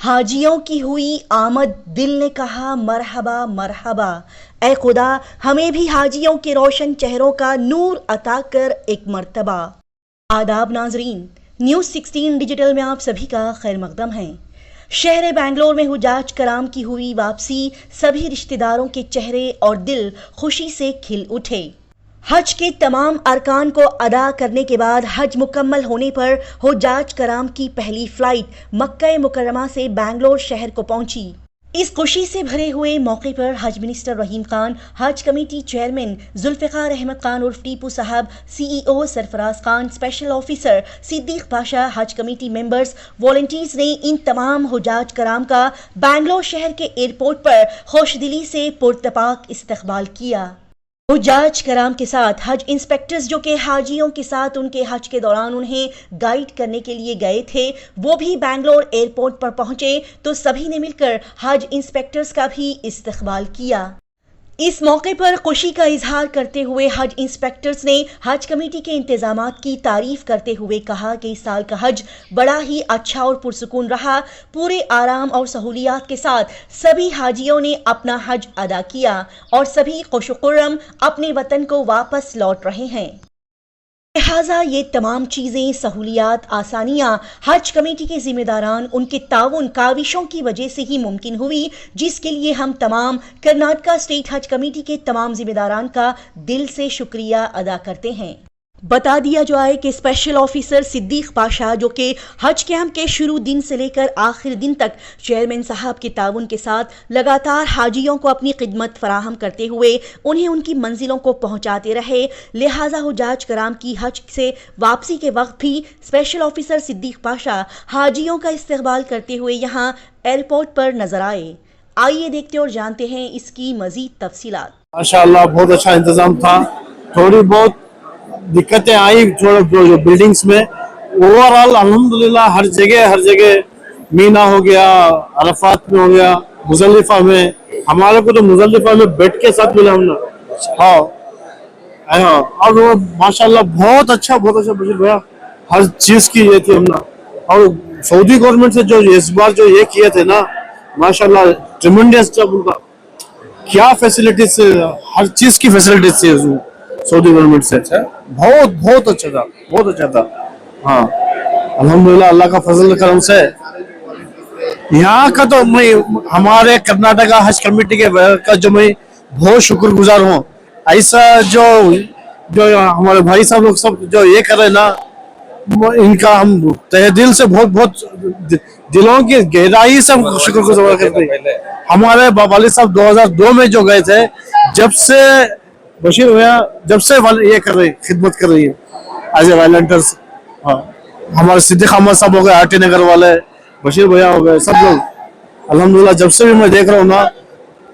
हाजियों की हुई आमद, दिल ने कहा मरहबा मरहबा। ए खुदा, हमें भी हाजियों के रोशन चेहरों का नूर अता कर एक मर्तबा। आदाब नाजरीन, न्यूज़ 16 डिजिटल में आप सभी का खैर मकदम है। शहर बेंगलोर में हुजाज कराम की हुई वापसी, सभी रिश्तेदारों के चेहरे और दिल खुशी से खिल उठे। हज के तमाम अरकान को अदा करने के बाद हज मुकम्मल होने पर हुजाज कराम की पहली फ्लाइट मक्का मुकर्रमा से बेंगलोर शहर को पहुंची। इस खुशी से भरे हुए मौके पर हज minister Rahim Khan, Hajj committee chairman Zulfiqar Ahmed Khan उर्फ Tipu Sahab, CEO Sarfaraz Khan, special officer Siddiq Pasha, Hajj committee members, volunteers ने इन तमाम हुजाज कराम का बेंगलोर शहर के एयरपोर्ट पर खुशदिली से पुरतपाक इस्तकबाल किया। हुजाज कराम के साथ हज इंस्पेक्टर्स जो कि हाजियों के साथ उनके हज के दौरान उन्हें गाइड करने के लिए गए थे, वो भी बेंगलोर एयरपोर्ट पर पहुंचे तो सभी ने मिलकर हज इंस्पेक्टर्स का भी इस्तकबाल किया। इस मौके पर खुशी का इजहार करते हुए हज इंस्पेक्टर्स ने हज कमेटी के इंतजामात की तारीफ करते हुए कहा कि इस साल का हज बड़ा ही अच्छा और पुरसुकून रहा। पूरे आराम और सहूलियात के साथ सभी हाजियों ने अपना हज अदा किया और सभी खुशखुर्रम अपने वतन को वापस लौट रहे हैं। लिहाजा ये तमाम चीज़ें, सहूलियात, आसानियाँ हज कमेटी के जिम्मेदारान उनके ताउन काविशों की वजह से ही मुमकिन हुई, जिसके लिए हम तमाम कर्नाटका स्टेट हज कमेटी के तमाम जिम्मेदारान का दिल से शुक्रिया अदा करते हैं। बता दिया जाए कि स्पेशल ऑफिसर सिद्दीक पाशा जो कि हज कैंप के शुरू दिन से लेकर आखिर दिन तक चेयरमैन साहब के ताउन के साथ लगातार हाजियों को अपनी खिदमत फराहम करते हुए उन्हें उनकी मंजिलों को पहुंचाते रहे। लिहाजा हुजाज कराम की हज से वापसी के वक्त भी स्पेशल ऑफिसर सिद्दीक पाशा हाजियों का इस्तकबाल करते हुए यहाँ एयरपोर्ट पर नजर आए। आइए देखते और जानते हैं इसकी मजीद तफसीलात। माशाअल्लाह बहुत अच्छा इंतजाम था। थोड़ी बहुत दिक्कतें आई थोड़ा जो बिल्डिंग्स में, ओवरऑल अल्हम्दुलिल्लाह हर जगह मीना हो गया, अरफात में हो गया, मुजल्लिफा में। हमारे को तो मुजल्लिफा में बेड के साथ मिला हमने। हाँ, और वो माशाअल्लाह बहुत अच्छा बशीर भैया हर चीज की ये थी हमने। और सऊदी गवर्नमेंट से जो इस बार जो ये किए थे ना, माशाअल्लाह ट्रिमेंडस, जब उनका क्या फैसिलिटीज, हर चीज की फैसिलिटीज थी सऊदी गवर्नमेंट से। बहुत अच्छा था। हाँ, अल्हम्दुलिल्लाह अल्लाह का फजल करम से यहाँ का तो मैं हमारे कर्नाटका हज कमेटी का जो मैं बहुत शुक्रगुजार हूँ। ऐसा जो हमारे भाई साहब लोग सब जो ये कर रहे ना, इनका हम तहे दिल से बहुत दिलों की गहराई से हम शुक्रगुजार करते हैं। हमारे वालिद साहब 2002 में जो गए थे, जब से बशीर भैया ये कर रही खिदमत कर रही है एज ए वॉलंटियर्स। हाँ, हमारे सिद्दीक अहमद साहब हो गए, आरटी नगर वाले, बशीर भैया हो गए, सब लोग अल्हम्दुलिल्लाह। जब से भी मैं देख रहा हूँ ना,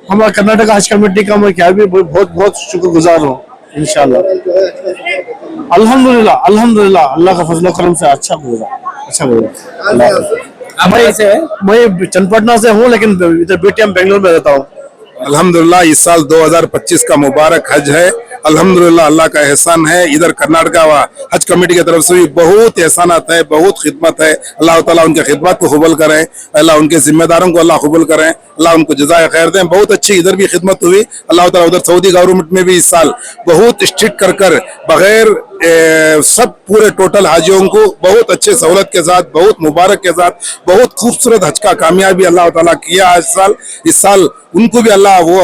हमारा कर्नाटका हज कमेटी का मैं क्या भी बहुत शुक्रगुजार हूँ। इंशाल्लाह अल्हम्दुलिल्लाह अल्लाह का फजल करम से अच्छा गुजरा। मैं चन्नपटना से हूँ, लेकिन इधर BTM बेंगलोर में रहता हूँ। अल्हम्दुलिल्लाह इस साल 2025 का मुबारक हज है। अल्हम्दुलिल्लाह अल्लाह का एहसान है। इधर कर्नाटका हज कमेटी की तरफ से भी बहुत एहसानात है, बहुत खिदमत है। अल्लाह ताला उनके खिदमत को कबूल करें, अल्लाह उनके जिम्मेदारों को अल्लाह कबूल करें, अल्लाह उनको जज़ाए खैर दें। बहुत अच्छी इधर भी खिदमत हुई अल्लाह ताला। उधर सऊदी गवर्नमेंट में भी इस साल बहुत स्ट्रिक्ट कर बगैर सब पूरे टोटल हाजियों को बहुत अच्छे सहूलत के साथ, बहुत मुबारक के साथ, बहुत खूबसूरत हज का कामयाबी अल्लाह ताला किया इस साल उनको भी अल्लाह वो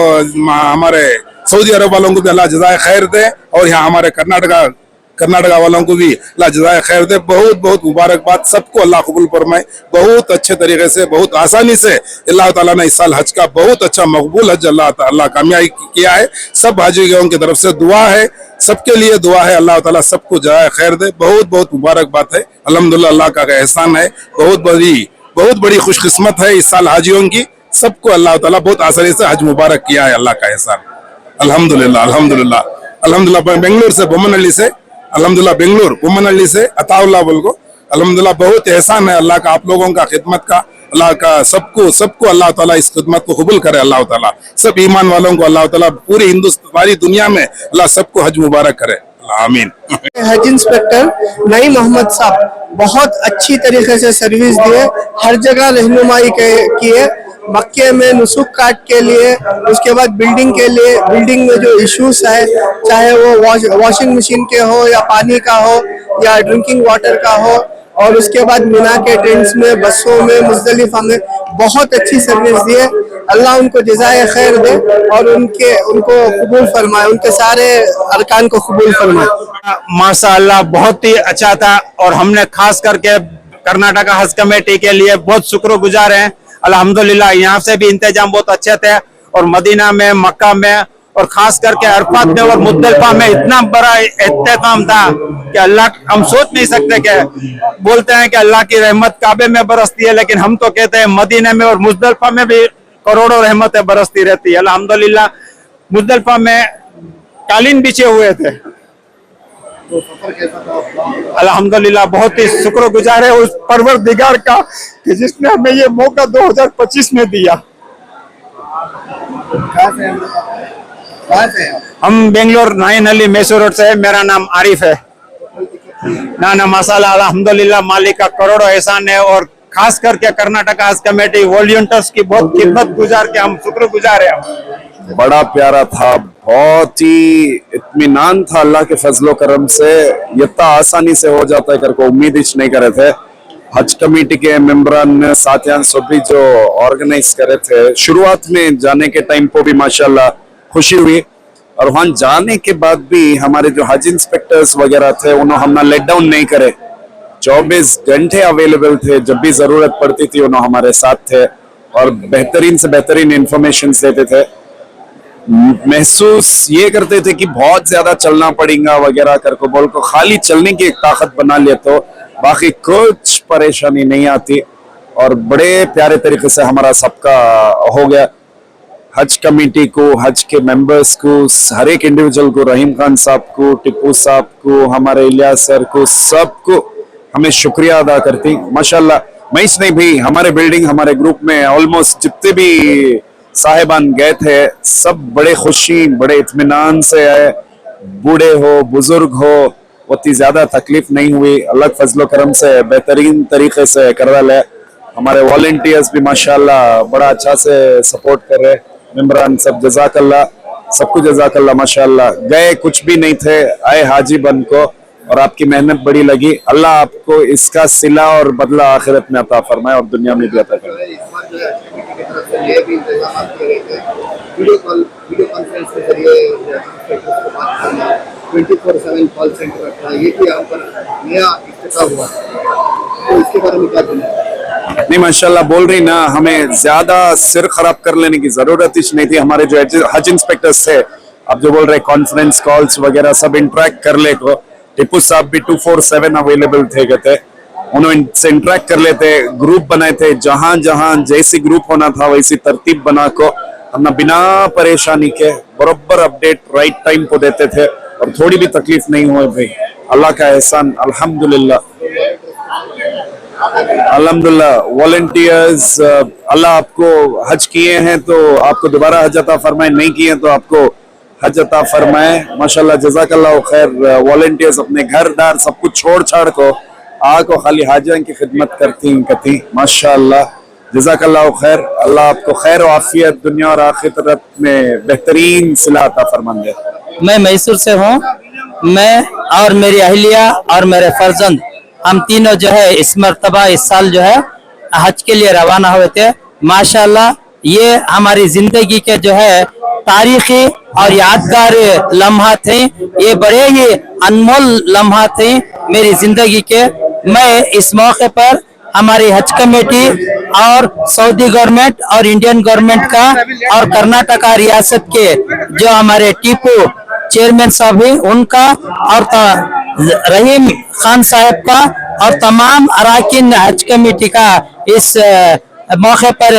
हमारे सऊदी अरब वालों को भी अल्लाह जज़ाए खैर दे, और यहाँ हमारे कर्नाटका वालों को भी अल्लाह जज़ाए खैर दे। बहुत मुबारकबाद सबको, अल्लाह कबूल फरमाए। बहुत अच्छे तरीके से, बहुत आसानी से अल्लाह ताला ने इस साल हज का बहुत अच्छा मकबूल हज अल्लाह कामयाबी किया है। सब हाजियों की तरफ से दुआ है, सबके लिए दुआ है, अल्लाह ताला सबको जज़ाए खैर दे। बहुत मुबारकबाद है। अल्हम्दुलिल्लाह अल्लाह का एहसान है, बहुत बड़ी खुशकिस्मत है इस साल हाजियों की। सबको अल्लाह ताला बहुत आसानी से हज मुबारक किया है, अल्लाह का एहसान। अल्हम्दुलिल्लाह बेंगलोर से बोमनहल्ली से, बेंगलोर बोमनहल्ली से अताउल्लाह बोल को अल्हम्दुलिल्लाह बहुत एहसान है अल्लाह का, आप लोगों का खिदमत का। अल्लाह का सबको अल्लाह ताला इस खिदमत को कबूल करे। अल्लाह ताला सब ईमान वालों को अल्लाह ताला पूरी हिंदुस्तान दुनिया में अल्लाह सबको हज मुबारक करे। आमीन। हज इंस्पेक्टर नईम मोहम्मद साहब बहुत अच्छी तरीके से सर्विस दिए, हर जगह रहनुमाई की है। मक्के में नुसुक काट के लिए, उसके बाद बिल्डिंग के लिए, बिल्डिंग में जो इश्यूज है, चाहे वो वॉशिंग मशीन के हो या पानी का हो या ड्रिंकिंग वाटर का हो, और उसके बाद मीना के टेंट्स में, बसों में, मुज़दलिफा में बहुत अच्छी सर्विस दी है। अल्लाह उनको जज़ाए खैर दे और उनको कबूल फरमाए, उनके सारे अरकान को कबूल फरमाए। माशाअल्लाह बहुत ही अच्छा था और हमने खास करके कर्नाटका हज कमेटी के लिए बहुत शुक्रगुजार हैं। अल्हम्दुलिल्लाह यहाँ से भी इंतजाम बहुत अच्छे थे और मदीना में, मक्का में और खास करके अरफात में और मुज़दलिफा में इतना बड़ा एहतमाम था कि अल्लाह, हम सोच नहीं सकते। कि बोलते हैं कि अल्लाह की रहमत काबे में बरसती है, लेकिन हम तो कहते हैं मदीना में और मुज़दलिफा में भी करोड़ों रहमतें बरसती रहती है। अल्हम्दुलिल्लाह मुज़दलिफा में कालीन बिछे हुए थे। अल्हम्दुलिल्लाह बहुत ही शुक्रगुजार है उस परवरदिगार का कि जिसने हमें ये मौका 2025 में दिया। हम बेंगलोर नाइन अली मैसूर रोड से है। मेरा नाम आरिफ है। ना माशाल्लाह अल्हम्दुलिल्लाह मालिक का करोड़ों एहसान है और खास करके कर्नाटका हज कमेटी वॉलंटियर्स की बहुत खिदमत गुजार के हम शुक्रगुजार हैं। बड़ा प्यारा था, बहुत ही इत्मीनान था। अल्लाह के फजलो करम से इतना आसानी से हो जाता है करके उम्मीद ही नहीं करे थे। हज कमेटी के मेंबरान साथियान सभी जो ऑर्गेनाइज करे थे, शुरुआत में जाने के टाइम को भी माशाल्लाह खुशी हुई और वहां जाने के बाद भी हमारे जो हज इंस्पेक्टर्स वगैरह थे उन्होंने हमने लेट डाउन नहीं करे। 24 घंटे अवेलेबल थे, जब भी जरूरत पड़ती थी उन्होंने हमारे साथ थे और बेहतरीन से बेहतरीन इंफॉर्मेशन देते थे। महसूस ये करते थे कि बहुत ज्यादा चलना पड़ेगा वगैरह करके बोल को खाली चलने की एक ताकत बना लिया तो बाकी कुछ परेशानी नहीं आती और बड़े प्यारे तरीके से हमारा सबका हो गया। हज कमेटी को, हज के मेंबर्स को, हर एक इंडिविजुअल को, रहीम खान साहब को, टिप्पू साहब को, हमारे इलियास सर को, सबको हमें शुक्रिया अदा करती। माशाल्लाह मैं इस नहीं भी हमारे बिल्डिंग, हमारे ग्रुप में ऑलमोस्ट जितने भी साहिबान गए थे सब बड़े खुशी, बड़े इत्मीनान से आए। बूढ़े हो, बुजुर्ग हो, उतनी ज्यादा तकलीफ नहीं हुई। अल्लाह के फजलो करम से बेहतरीन तरीके से करवा ले। हमारे वॉलंटियर्स भी माशाल्लाह बड़ा अच्छा से सपोर्ट कर रहे। मेंबरान सब जज़ाकल्लाह, सबको जज़ाकल्लाह माशाल्लाह। गए कुछ भी नहीं थे, आए हाजी बन को और आपकी मेहनत बड़ी लगी। अल्लाह आपको इसका सिला और बदला आखिरत में अता फरमाए और दुनिया में भी अता फरमाए। वीडियो कॉन्फ्रेंस के जरिए 24/7 कॉल सेंटर रखा है, ये भी यहाँ पर नया इफ्तिताह हुआ, तो इसके बारे में क्या कहना? नहीं माशाल्लाह बोल रही ना, हमें ज्यादा सिर खराब कर लेने की जरूरत ही नहीं थी। हमारे जो हज इंस्पेक्टर्स थे, अब जो बोल रहे कॉन्फ्रेंस कॉल्स वगैरह सब इंटरेक्ट कर ले को, टिप्पू साहब भी 24/7 अवेलेबल थे, कहते उन्होंने से इंटरेक्ट कर लेते, ग्रुप बनाए थे। जहां जहां जैसी ग्रुप होना था वैसी तरतीब बना को हमने बिना परेशानी के बराबर अपडेट राइट टाइम को देते थे और थोड़ी भी तकलीफ नहीं हुई भाई। अल्लाह का एहसान अल्हम्दुलिल्लाह। अल्हम्दुलिल्लाह वॉलंटियर्स, अल्लाह आपको हज किए हैं तो आपको दोबारा हज अता फरमाए, नहीं किए तो आपको हज अता फरमाए। माशाल्लाह जज़ाकल्लाह खैर। वॉलंटियर्स अपने घर दार सब कुछ छोड़ छाड़ को आको खाली हाजियों की खिदमत करती माशाल्लाह जज़ाकल्लाह खैर। अल्लाह आपको खैर और आफियत दुनिया और आखिरत में बेहतरीन सिला अता फरमाए। मैं मैसूर से हूँ। मैं और मेरी अहलिया और मेरे फर्जंद हम तीनों जो है इस मर्तबा इस साल जो है हज के लिए रवाना हुए थे। माशाल्लाह ये हमारी जिंदगी के जो है तारीखी और यादगार लम्हा थे, ये बड़े ही अनमोल लम्हा थे मेरी जिंदगी के। मैं इस मौके पर हमारी हज कमेटी और सऊदी गवर्नमेंट और इंडियन गवर्नमेंट का और कर्नाटका रियासत के जो हमारे टीपू चेयरमैन साहब हैं उनका और रहीम खान साहब का और तमाम अरकान हज कमेटी का इस मौके पर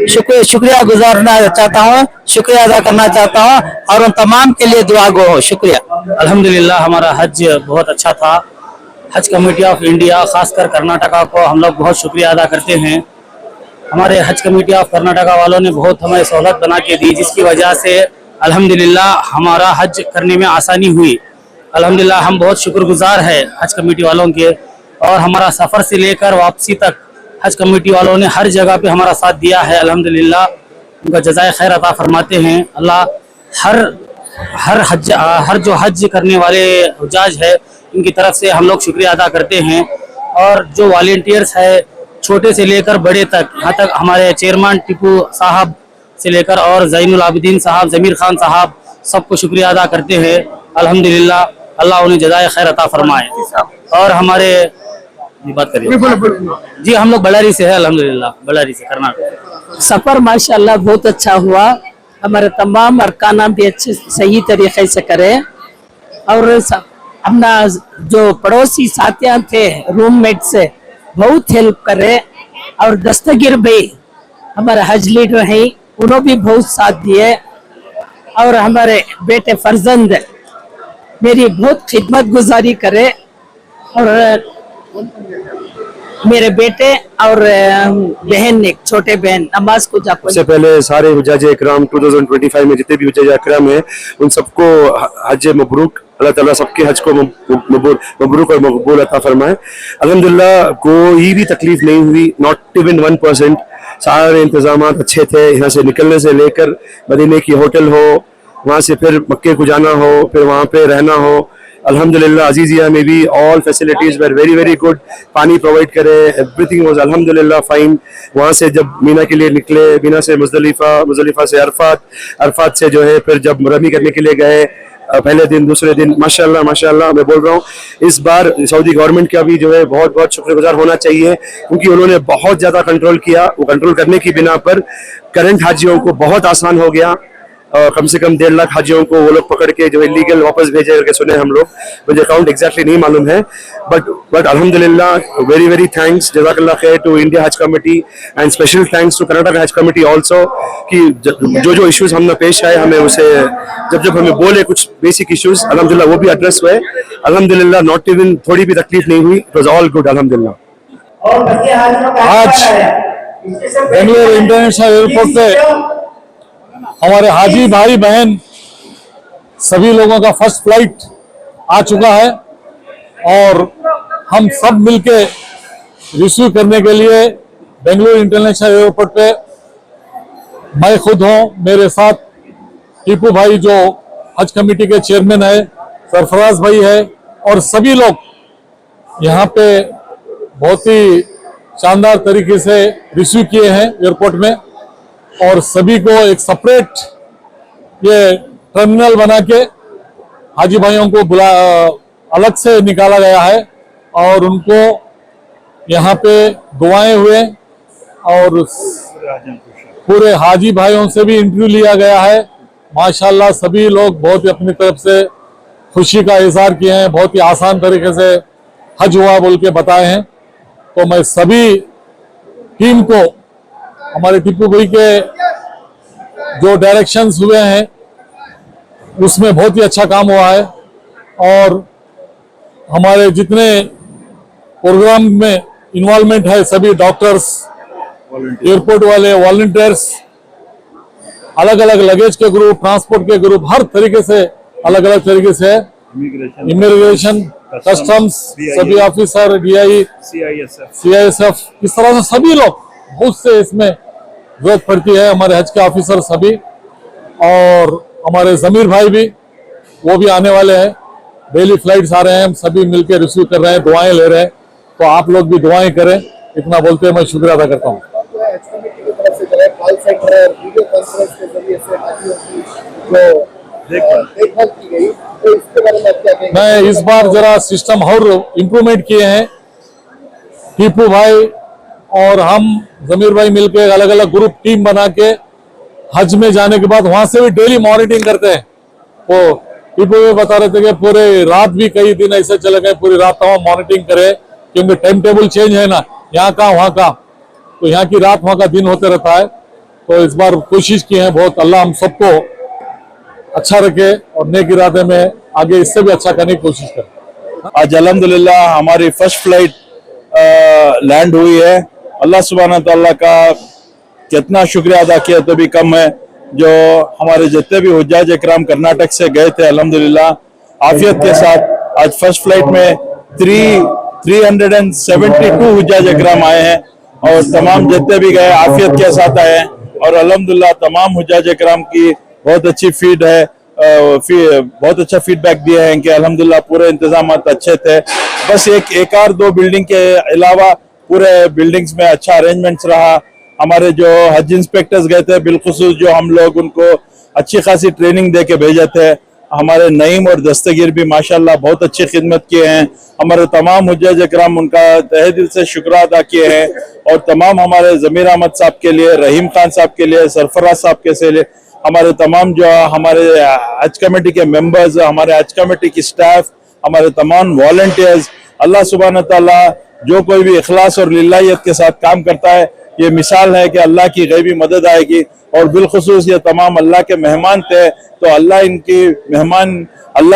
शुक्रिया गुजारना चाहता हूँ, शुक्रिया अदा करना चाहता हूँ और उन तमाम के लिए दुआ गो शुक्रिया। अल्हम्दुलिल्लाह हमारा हज बहुत अच्छा था। हज कमेटी ऑफ इंडिया खासकर कर्नाटका को हम लोग बहुत शुक्रिया अदा करते हैं। हमारे हज कमेटी ऑफ कर्नाटका वालों ने बहुत हमें सहूलत बना के दी, जिसकी वजह से अल्हम्दुलिल्लाह हमारा हज करने में आसानी हुई अल्हम्दुलिल्लाह हम बहुत शुक्रगुजार है हज कमेटी वालों के, और हमारा सफ़र से लेकर वापसी तक हज कमेटी वालों ने हर जगह पे हमारा साथ दिया है। अल्हम्दुलिल्लाह उनका जज़ाए खैर अता फरमाते हैं अल्लाह। हर जो हज करने वाले हुजाज है इनकी तरफ से हम लोग शुक्रिया अदा करते हैं। और जो वॉलंटियर्स है छोटे से लेकर बड़े तक, यहाँ तक हमारे चेयरमैन टिपू साहब से लेकर और ज़ैनुल आबिदीन साहब, ज़मीर खान साहब, सबको शुक्रिया अदा करते हैं। अल्हम्दुलिल्लाह अल्लाह उन्हें जज़ाए खैर अता फरमाए। और हमारे बात करिए जी, हम लोग बಳ್ಳारी से है, अल्हम्दुलिल्लाह बಳ್ಳारी से कर्नाटक। सफर माशाल्लाह बहुत अच्छा हुआ। हमारे तमाम अरकाना भी अच्छे सही तरीके से करे, और अपना जो पड़ोसी साथियां थे रूममेट से बहुत हेल्प करे, और दस्तगीर भाई हमारे हज लीडर हैं उन्होंने भी बहुत साथ दिए, और हमारे बेटे फरजंद मेरी बहुत खिदमत गुजारी करे, और मेरे बेटे और बहन, एक छोटे बहन नमाज को जा। उससे पहले सारे हुजाज इकराम 2025 में जितने भी हुजाज इकराम है उन सबको हज मबरूक, अल्लाह ताला सबके हज को मबरूक और मकबूल अता फरमाए। अल्हम्दुलिल्लाह कोई भी तकलीफ नहीं हुई, नॉट इवन 1%। सारे इंतजाम अच्छे थे, यहाँ से निकलने से लेकर मदीने की होटल हो, वहाँ से फिर मक्के को जाना हो, फिर वहाँ पे रहना हो। अल्हम्दुलिल्लाह अजीजिया में भी all facilities were very very good. पानी प्रोवाइड करे, एवरीथिंग वाज अल्हम्दुलिल्लाह फाइन। वहाँ से जब मीना के लिए निकले, मीना से मुजदलिफा से अरफात से जो है फिर जब रमी करने के लिए गए, पहले दिन दूसरे दिन माशाल्लाह माशाल्लाह मैं बोल रहा हूँ इस बार सऊदी गवर्नमेंट का भी जो है बहुत बहुत शुक्रगुजार होना चाहिए, क्योंकि उन्होंने बहुत ज़्यादा कंट्रोल किया। वो कंट्रोल करने की बिना पर करंट हाजियों को बहुत आसान हो गया। कम से कम 1.5 लाख हाजियों को वो लोग पकड़ के जो इलीगल वापस भेजे करके सुने हम लोग, मुझे अकाउंट एग्जैक्टली नहीं मालूम है, बट अल्हम्दुलिल्लाह वेरी वेरी थैंक्स, जज़ाकल्लाह खैर to India Hajj committee and special thanks to Karnataka Hajj committee also, कि जो इश्यूज हमने पेश आए हमें उसे जब हमें बोले कुछ बेसिक इश्यूज अल्हम्दुलिल्लाह वो भी एड्रेस हुए। अल्हम्दुलिल्लाह नॉट इवन थोड़ी भी तकलीफ नहीं हुई, इट वाज ऑल गुड अल्हम्दुलिल्लाह। आज बेंगलुरु इंटरनेशनल एयरपोर्ट पे हमारे हाजी भाई बहन सभी लोगों का फर्स्ट फ्लाइट आ चुका है, और हम सब मिलके रिसीव करने के लिए बेंगलुरु इंटरनेशनल एयरपोर्ट पे मैं खुद हूँ, मेरे साथ टीपू भाई जो हज कमेटी के चेयरमैन है, सरफराज भाई है, और सभी लोग यहाँ पे बहुत ही शानदार तरीके से रिसीव किए हैं एयरपोर्ट में। और सभी को एक सेपरेट ये टर्मिनल बना के हाजी भाइयों को अलग से निकाला गया है, और उनको यहाँ पे दुआएं हुए, और पूरे हाजी भाइयों से भी इंटरव्यू लिया गया है। माशाल्लाह सभी लोग बहुत ही अपनी तरफ से खुशी का इजहार किए हैं, बहुत ही आसान तरीके से हज हुआ बोल के बताए हैं। तो मैं सभी टीम को, हमारे टीपू भाई के जो डायरेक्शंस हुए हैं उसमें बहुत ही अच्छा काम हुआ है, और हमारे जितने प्रोग्राम में इन्वॉल्वमेंट है सभी डॉक्टर्स, एयरपोर्ट वाले, वॉलंटियर्स, अलग अलग लगेज के ग्रुप, ट्रांसपोर्ट के ग्रुप, हर तरीके से अलग अलग तरीके से, इमिग्रेशन, कस्टम्स, सभी ऑफिसर, DI, CISF, इस तरह से सभी लोग बहुत से इसमें जरूरत पड़ती है, हमारे हज के ऑफिसर सभी, और हमारे जमीर भाई भी, वो भी आने वाले हैं। डेली फ्लाइट्स आ रहे हैं, हम सभी मिलकर रिसीव कर रहे हैं, दुआएं ले रहे हैं, तो आप लोग भी दुआएं करें। इतना बोलते हुए मैं शुक्रिया अदा करता हूँ। मैं इस बार जरा सिस्टम और इम्प्रूवमेंट किए हैं। टीपू भाई और हम जमीर भाई मिलकर अलग अलग ग्रुप टीम बना के हज में जाने के बाद वहां से भी डेली मॉनिटरिंग करते हैं। वो टीपू भी बता रहे थे कि पूरे रात भी कई दिन ऐसे चले गए, पूरी रात हम मॉनिटरिंग करें, क्योंकि टाइम टेबल चेंज है ना, यहाँ का वहाँ का, तो यहाँ की रात वहाँ का दिन होते रहता है। तो इस बार कोशिश की है बहुत, अल्लाह हम सबको अच्छा रखे और नेक इरादे में आगे इससे भी अच्छा करने की कोशिश करें। आज अल्हम्दुलिल्लाह हमारी फर्स्ट फ्लाइट लैंड हुई है। अल्लाह सुब्हाना तआला का कितना शुक्रिया अदा किया तो भी कम है। जो हमारे जितने भी हुज्जाज इकराम कर्नाटक से गए थे, अल्हम्दुलिल्लाह आफियत के साथ आज फर्स्ट फ्लाइट में 372 हुज्जाज इकराम आए हैं और तमाम जितने भी गए आफियत के साथ आए हैं और अल्हम्दुलिल्लाह तमाम हुज्जाज इकराम की बहुत अच्छी फीड है, बहुत अच्छा फीडबैक दिया है कि अल्हम्दुलिल्लाह पूरे इंतजाम अच्छे थे। बस एक और दो बिल्डिंग के अलावा पूरे बिल्डिंग्स में अच्छा अरेंजमेंट्स रहा। हमारे जो हज इंस्पेक्टर्स गए थे बिलखुसूस जो हम लोग उनको अच्छी खासी ट्रेनिंग दे के भेजे थे। हमारे नईम और दस्तगीर भी माशाल्लाह बहुत अच्छी खिदमत किए हैं। हमारे तमाम हुज्जाज इकराम उनका तहे दिल से शुक्र अदा किए हैं और तमाम हमारे जमीर अहमद साहब के लिए, रहीम खान साहब के लिए, सरफराज साहब के लिए, हमारे तमाम जो हमारे हज कमेटी के मेंबर्स, हमारे हज कमेटी की स्टाफ, हमारे तमाम वॉलंटियर्स, अल्लाह सुब्हान तआला जो कोई भी इखलास और लिल्लाहियत के साथ काम करता है ये मिसाल है कि अल्लाह की गैबी मदद आएगी। और बिलखुसूस ये तमाम अल्लाह के मेहमान थे तो अल्लाह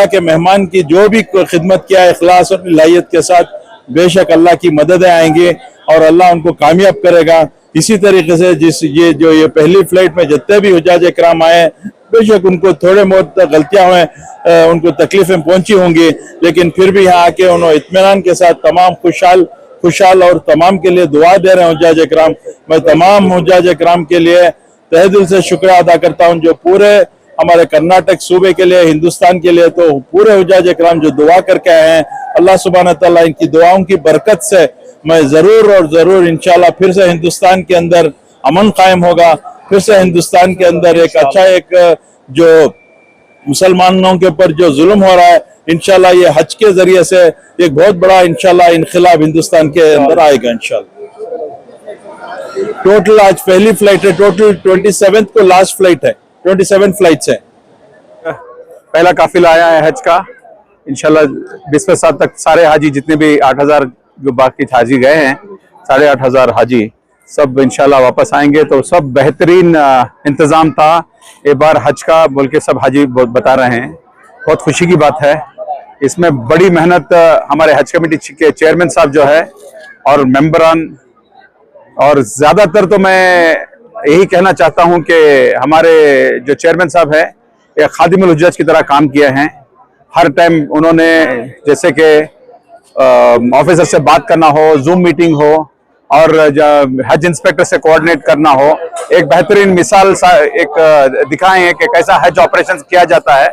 के मेहमान की जो भी खिदमत किया इखलास और लिल्लाहियत के साथ बेशक अल्लाह की मददें आएंगी और अल्लाह उनको कामयाब करेगा। इसी तरीके से ये पहली फ्लाइट में जितने भी हुज्जाज इकराम आए बेशक उनको थोड़े बहुत गलतियां हुए, उनको तकलीफें पहुंची होंगी, लेकिन फिर भी यहाँ आके उन्होंने इत्मीनान के साथ तमाम खुशहाल और तमाम के लिए दुआ दे रहे हैं हुज्जाज इकराम। मैं तमाम हुज्जाज इकराम के लिए तहे दिल से शुक्र अदा करता हूँ जो पूरे हमारे कर्नाटक सूबे के लिए, हिंदुस्तान के लिए, तो पूरे हुज्जाज इकराम जो दुआ करके आए हैं अल्लाह सुब्हान तआला इनकी दुआओं की बरकत से मैं जरूर इंशाल्लाह फिर से हिंदुस्तान के अंदर अमन कायम होगा, फिर से हिंदुस्तान के अंदर एक जो मुसलमानों के ऊपर जो जुल्म हो रहा है इंशाल्लाह ये हज के जरिए से एक बहुत बड़ा इंशाल्लाह इनकलाब हिंदुस्तान के अंदर आएगा इंशाल्लाह। टोटल आज पहली फ्लाइट है, टोटल 27 को लास्ट फ्लाइट है, 27 फ्लाइट्स है। पहला काफिला आया है हज का, इंशाल्लाह 20 तक सारे हाजी जितने भी 8000 जो बाकी हाजी गए हैं 8500 हाजी सब इंशाल्लाह वापस आएंगे। तो सब बेहतरीन इंतजाम था एक बार हज का बोल के सब हाजी बता रहे हैं। बहुत खुशी की बात है, इसमें बड़ी मेहनत हमारे हज कमेटी के चेयरमैन साहब जो है और मेंबरान, और ज्यादातर तो मैं यही कहना चाहता हूं कि हमारे जो चेयरमैन साहब है एक खादिमुल हुज्जाज की तरह काम किए हैं। हर टाइम उन्होंने जैसे कि ऑफिसर से बात करना हो, जूम मीटिंग हो और हज इंस्पेक्टर से कोऑर्डिनेट करना हो, एक बेहतरीन मिसाल एक दिखाए हैं कि कैसा हज ऑपरेशन किया जाता है।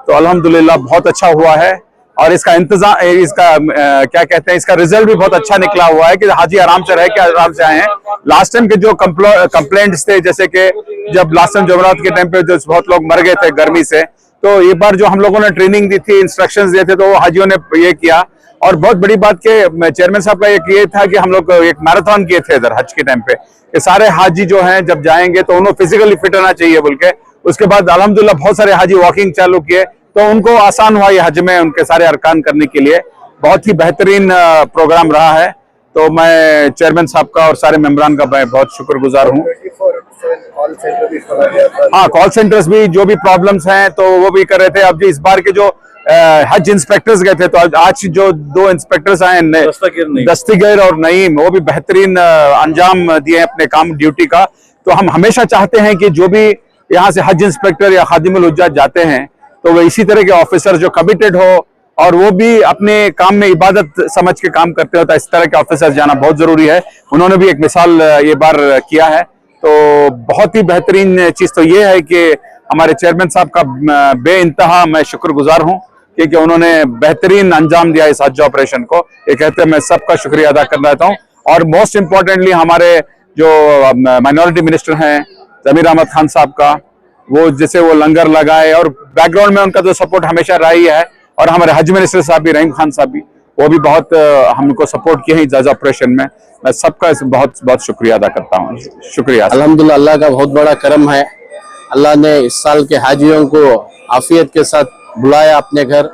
तो अल्हम्दुलिल्लाह बहुत अच्छा हुआ है और इसका क्या कहते हैं, इसका रिजल्ट भी बहुत अच्छा निकला हुआ है कि हाजी आराम से रह के आराम से आए हैं। लास्ट टाइम के जो कंप्लेंट्स थे, जैसे कि जब लास्ट टाइम जुमेरात के टाइम पे जो बहुत लोग मर गए थे गर्मी से, तो ये बार जो हम लोगों ने ट्रेनिंग दी थी, इंस्ट्रक्शंस दिए थे, तो वो हाजियों ने ये किया। और बहुत बड़ी बात के चेयरमैन साहब का ये था कि हम लोग एक मैराथन किए थे इधर हज के टाइम पे कि सारे हाजी जो हैं जब जाएंगे तो उन्हें फिजिकली फिट होना चाहिए बोल के। उसके बाद अल्हम्दुलिल्लाह बहुत सारे हाजी वॉकिंग चालू किए तो उनको आसान हुआ ये हज में उनके सारे अरकान करने के लिए। बहुत ही बेहतरीन प्रोग्राम रहा है। तो मैं चेयरमैन साहब का और सारे मेंबरान का मैं बहुत शुक्रगुजार हूँ। हाँ, कॉल सेंटर्स भी जो भी प्रॉब्लम्स हैं तो वो भी कर रहे थे। अब इस बार के जो हज इंस्पेक्टर्स गए थे तो आज जो 2 इंस्पेक्टर्स आए दस्तगीर और नईम, वो भी बेहतरीन अंजाम दिए अपने काम ड्यूटी का। तो हम हमेशा चाहते हैं कि जो भी यहाँ से हज इंस्पेक्टर या खादिमुल हुज्जाज जाते हैं तो वो इसी तरह के ऑफिसर जो कमिटेड हो और वो भी अपने काम में इबादत समझ के काम करते हो, तो इस तरह के ऑफिसर जाना बहुत जरूरी है। उन्होंने भी एक मिसाल ये बार किया है। तो बहुत ही बेहतरीन चीज तो ये है कि हमारे चेयरमैन साहब का बेइंतहा मैं शुक्रगुजार हूँ क्योंकि उन्होंने बेहतरीन अंजाम दिया इस हज ऑपरेशन को। ये कहते हैं मैं सबका शुक्रिया अदा करना चाहता हूँ। और मोस्ट इम्पोर्टेंटली हमारे जो माइनॉरिटी मिनिस्टर हैं जमीर अहमद खान साहब का, वो जैसे वो लंगर लगाए और बैकग्राउंड में उनका जो सपोर्ट हमेशा रहा ही है। और हमारे हज मिनिस्टर साहब भी, रहीम खान साहब भी, वो भी बहुत हमको सपोर्ट किए हैं इस हज ऑपरेशन में। मैं सबका बहुत बहुत शुक्रिया अदा करता हूँ। शुक्रिया। अल्हम्दुलिल्लाह अल्लाह का बहुत बड़ा करम है। अल्लाह ने इस साल के हाजियों को आफियत के साथ बुलाया अपने घर,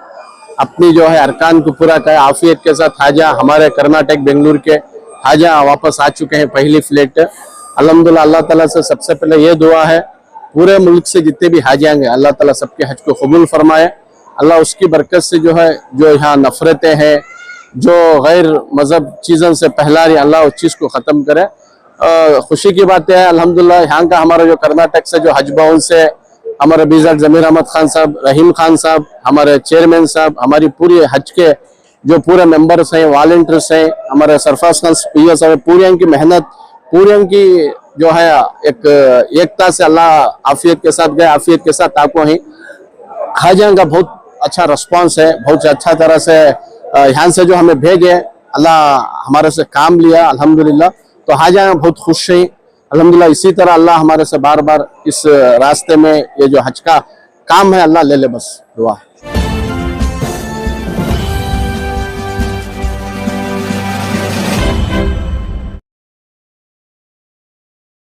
अपनी जो है अरकान को पूरा किया आफियत के साथ। हाजा हमारे कर्नाटक बेंगलुरु के हाजा वापस आ चुके हैं पहली फ्लाइट। अल्हम्दुलिल्लाह अल्लाह ताला से सबसे पहले ये दुआ है पूरे मुल्क से जितने भी हाजी आएंगे अल्लाह ताला सबके हज को कबूल फरमाए। अल्लाह उसकी बरकत से जो है जो यहाँ नफरतें हैं, जो गैर मजहब चीज़ों से पहला रही, अल्लाह उस चीज़ को ख़त्म करे। खुशी की बात है अल्हम्दुलिल्लाह यहाँ का हमारा जो कर्नाटक से जो हज भवन से हमारे विजिट जमीर अहमद खान साहब, रहीम खान साहब, हमारे चेयरमैन साहब, हमारी पूरी हज के जो पूरे मेंबर्स हैं, वॉलंटियर्स हैं, हमारे सरफराज खान पीएस साहब, पूरी इनकी मेहनत, पूरी इनकी जो है एक एकता से अल्लाह आफियत के साथ गए, आफियत के साथ आपको ही हाजियां का बहुत अच्छा रिस्पांस है, बहुत अच्छा तरह से यहाँ से जो हमें भेजे अल्लाह हमारे से काम लिया अल्हम्दुलिल्लाह। तो हाजियां बहुत खुश हैं अल्हम्दुलिल्लाह। इसी तरह अल्लाह हमारे से बार बार इस रास्ते में ये जो हज का काम है अल्लाह ले ले, बस दुआ है।